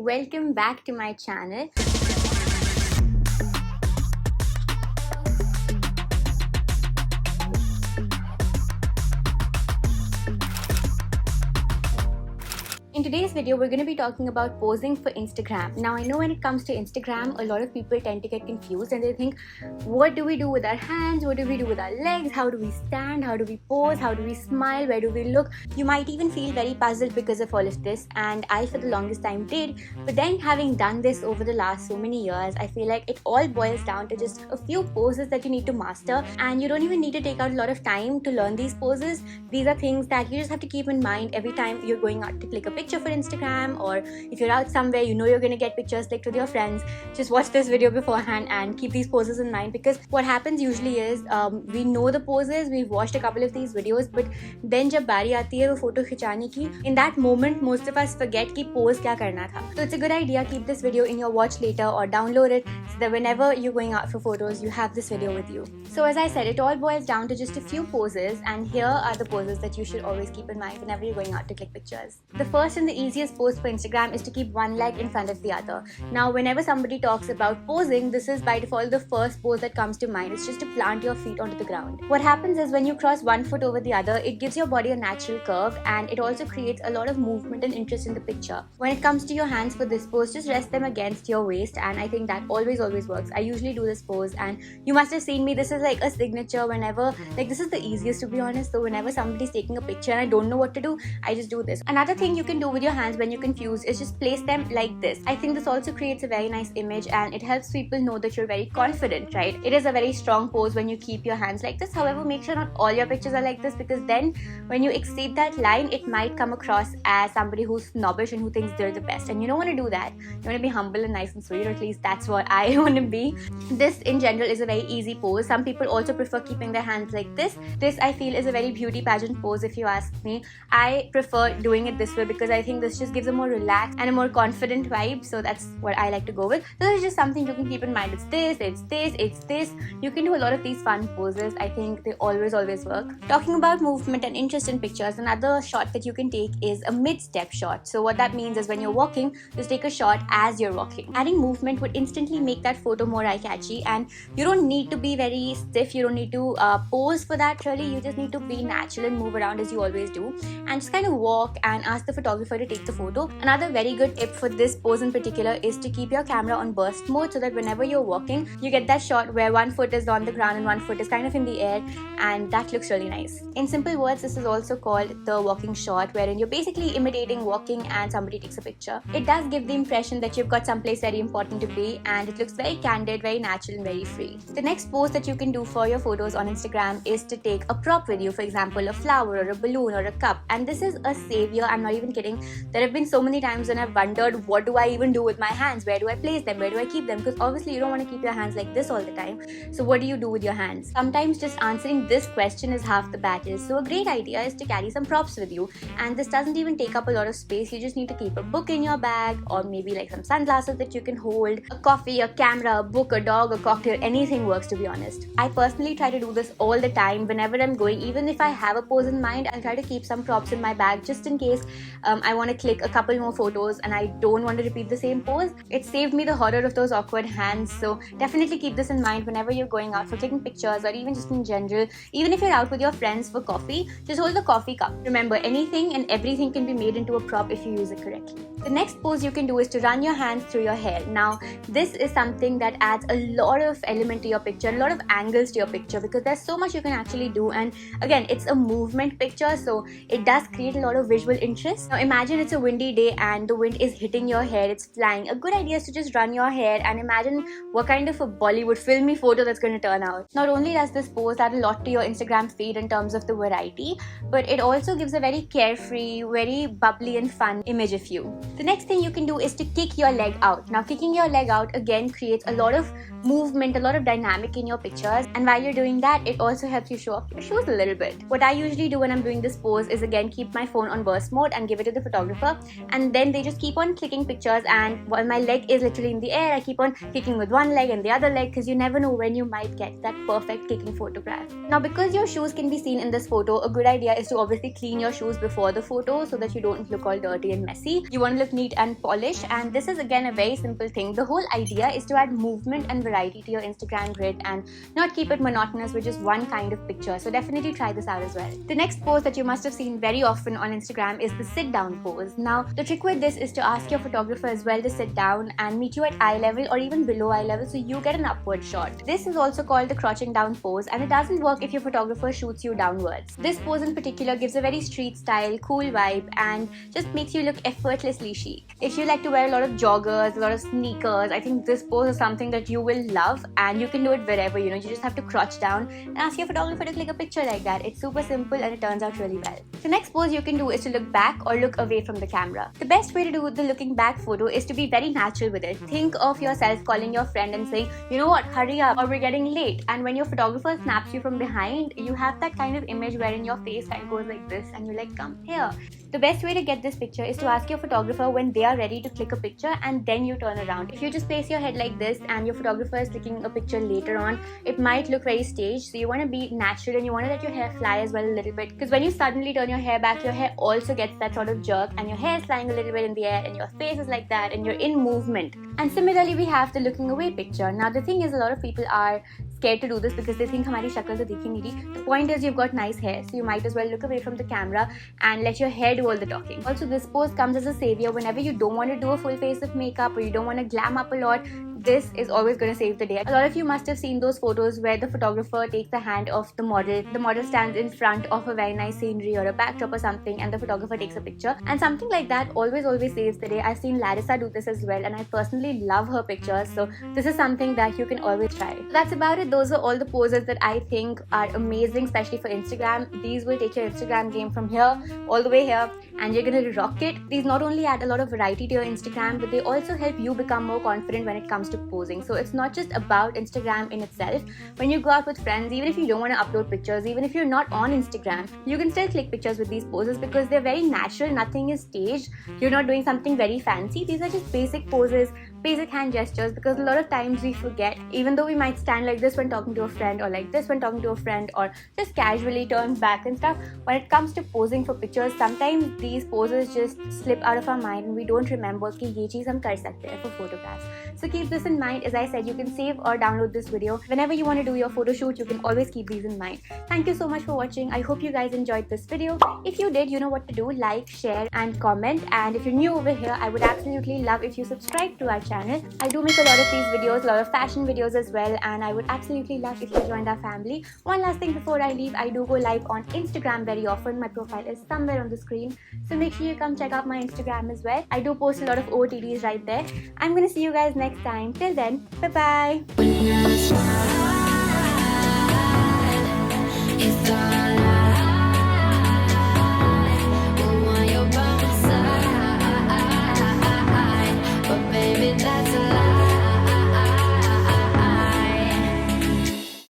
welcome back to my channel. In today's video, we're going to be talking about posing for Instagram. Now, I know when it comes to Instagram, a lot of people tend to get confused and they think, what do we do with our hands? What do we do with our legs? How do we stand? How do we pose? How do we smile? Where do we look? You might even feel very puzzled because of all of this, and I for the longest time did. But then having done this over the last so many years, I feel like it all boils down to just a few poses that you need to master, and you don't even need to take out a lot of time to learn these poses. These are things that you just have to keep in mind every time you're going out to click a picture for Instagram, or if you're out somewhere you know you're going to get pictures clicked with your friends. Just watch this video beforehand and keep these poses in mind, because what happens usually is we know the poses, we've watched a couple of these videos, but then jab bari aati hai wo photo khichane ki, in that moment most of us forget ki pose kya karna tha. So it's a good idea, keep this video in your watch later or download it so that whenever you're going out for photos you have this video with you. So as I said, it all boils down to just a few poses, and here are the poses that you should always keep in mind whenever you're going out to click pictures. The first and the easiest pose for Instagram is to keep one leg in front of the other. Now, whenever somebody talks about posing, this is by default the first pose that comes to mind. It's just to plant your feet onto the ground. What happens is when you cross one foot over the other, it gives your body a natural curve, and it also creates a lot of movement and interest in the picture. When it comes to your hands for this pose, just rest them against your waist, and I think that always works. I usually do this pose, and you must have seen me. This is like a signature whenever, like, this is the easiest to be honest. So whenever somebody's taking a picture and I don't know what to do, I just do this. Another thing you can do with your hands when you're confused is just place them like this. I think this also creates a very nice image, and it helps people know that you're very confident, right? It is a very strong pose when you keep your hands like this. However, make sure not all your pictures are like this, because then when you exceed that line, it might come across as somebody who's snobbish and who thinks they're the best, and you don't want to do that. You want to be humble and nice and sweet, or at least that's what I want to be. This in general is a very easy pose. Some people also prefer keeping their hands like this. This I feel is a very beauty pageant pose if you ask me. I prefer doing it this way because I think this just gives a more relaxed and a more confident vibe, so that's what I like to go with. This is just something you can keep in mind. It's this, it's this, it's this. You can do a lot of these fun poses. I think they always work. Talking about movement and interest in pictures, another shot that you can take is a mid-step shot. So what that means is when you're walking, just take a shot as you're walking. Adding movement would instantly make that photo more eye-catchy, and you don't need to be very stiff. You don't need to pose for that really. You just need to be natural and move around as you always do, and just kind of walk and ask the photographer to take the photo. Another very good tip for this pose in particular is to keep your camera on burst mode, so that whenever you're walking, you get that shot where one foot is on the ground and one foot is kind of in the air, and that looks really nice. In simple words, this is also called the walking shot, wherein you're basically imitating walking and somebody takes a picture. It does give the impression that you've got someplace very important to be, and it looks very candid, very natural and very free. The next pose that you can do for your photos on Instagram is to take a prop with you, for example a flower or a balloon or a cup, and this is a savior. I'm not even kidding. There have been so many times when I've wondered, what do I even do with my hands? Where do I place them? Where do I keep them? Because obviously you don't want to keep your hands like this all the time. So what do you do with your hands? Sometimes just answering this question is half the battle. So a great idea is to carry some props with you, and this doesn't even take up a lot of space. You just need to keep a book in your bag, or maybe like some sunglasses that you can hold, a coffee, a camera, a book, a dog, a cocktail, anything works, to be honest. I personally try to do this all the time whenever I'm going. Even if I have a pose in mind, I'll try to keep some props in my bag just in case I want to click a couple more photos and I don't want to repeat the same pose. It saved me the horror of those awkward hands, so definitely keep this in mind whenever you're going out for clicking pictures, or even just in general. Even if you're out with your friends for coffee, just hold the coffee cup. Remember, anything and everything can be made into a prop if you use it correctly. The next pose you can do is to run your hands through your hair. Now, this is something that adds a lot of element to your picture, a lot of angles to your picture, because there's so much you can actually do, and again, it's a movement picture, so it does create a lot of visual interest. Now imagine it's a windy day and the wind is hitting your hair, it's flying. A good idea is to just run your hair and imagine what kind of a Bollywood filmy photo that's going to turn out. Not only does this pose add a lot to your Instagram feed in terms of the variety, but it also gives a very carefree, very bubbly and fun image of you. The next thing you can do is to kick your leg out. Now kicking your leg out again creates a lot of movement, a lot of dynamic in your pictures, and while you're doing that, it also helps you show off your shoes a little bit. What I usually do when I'm doing this pose is again keep my phone on burst mode and give it to the photographer, and then they just keep on clicking pictures, and while my leg is literally in the air, I keep on kicking with one leg and the other leg, because you never know when you might get that perfect kicking photograph. Now, because your shoes can be seen in this photo, a good idea is to obviously clean your shoes before the photo so that you don't look all dirty and messy. You want to look neat and polished, and this is again a very simple thing. The whole idea is to add movement and variety to your Instagram grid and not keep it monotonous with just one kind of picture. So definitely try this out as well. The next pose that you must have seen very often on Instagram is the sit down pose. Now, the trick with this is to ask your photographer as well to sit down and meet you at eye level or even below eye level, so you get an upward shot. This is also called the crouching down pose, and it doesn't work if your photographer shoots you downwards. This pose in particular gives a very street style, cool vibe and just makes you look effortlessly chic. If you like to wear a lot of joggers, a lot of sneakers, I think this pose is something that you will love, and you can do it wherever, you just have to crouch down and ask your photographer to click a picture like that. It's super simple and it turns out really well. The next pose you can do is to look back or look away from the camera. The best way to do the looking back photo is to be very natural with it. Think of yourself calling your friend and saying, you know what, hurry up or we're getting late. And when your photographer snaps you from behind, you have that kind of image wherein your face kind of goes like this and you're like, come here. The best way to get this picture is to ask your photographer when they are ready to click a picture, and then you turn around. If you just place your head like this and your photographer is clicking a picture later on, it might look very staged. So you want to be natural and you want to let your hair fly as well a little bit, because when you suddenly turn your hair back, your hair also gets that sort of jerk and your hair is flying a little bit in the air and your face is like that and you're in movement. And similarly, we have the looking away picture. Now, the thing is, a lot of people are scared to do this because they think हमारी शक्ल तो दिखी नहीं रही. The point is, you've got nice hair, so you might as well look away from the camera and let your hair do all the talking. Also, this pose comes as a savior whenever you don't want to do a full face of makeup or you don't want to glam up a lot. This is always going to save the day. A lot of you must have seen those photos where the photographer takes the hand of the model. The model stands in front of a very nice scenery or a backdrop or something, and the photographer takes a picture. And something like that always saves the day. I've seen Larissa do this as well, and I personally love her pictures. So this is something that you can always try. So that's about it. Those are all the poses that I think are amazing, especially for Instagram. These will take your Instagram game from here all the way here, and you're gonna rock it. These not only add a lot of variety to your Instagram, but they also help you become more confident when it comes to posing. So it's not just about Instagram in itself. When you go out with friends, even if you don't want to upload pictures, even if you're not on Instagram, you can still click pictures with these poses because they're very natural. Nothing is staged. You're not doing something very fancy. These are just basic poses, basic hand gestures, because a lot of times we forget, even though we might stand like this when talking to a friend or like this when talking to a friend or just casually turn back and stuff. When it comes to posing for pictures, sometimes these poses just slip out of our mind and we don't remember कि ये चीज़ हम कर सकते हैं for photographs. So keep this in mind. As I said, you can save or download this video. Whenever you want to do your photo shoot, you can always keep these in mind. Thank you so much for watching. I hope you guys enjoyed this video. If you did, you know what to do. Like, share and comment. And if you're new over here, I would absolutely love if you subscribe to our channel. I do make a lot of these videos, a lot of fashion videos as well, and I would absolutely love if you joined our family. One last thing before I leave, I do go live on Instagram very often. My profile is somewhere on the screen, so make sure you come check out my Instagram as well. I do post a lot of OOTDs right there. I'm gonna see you guys next time. Till then, bye bye.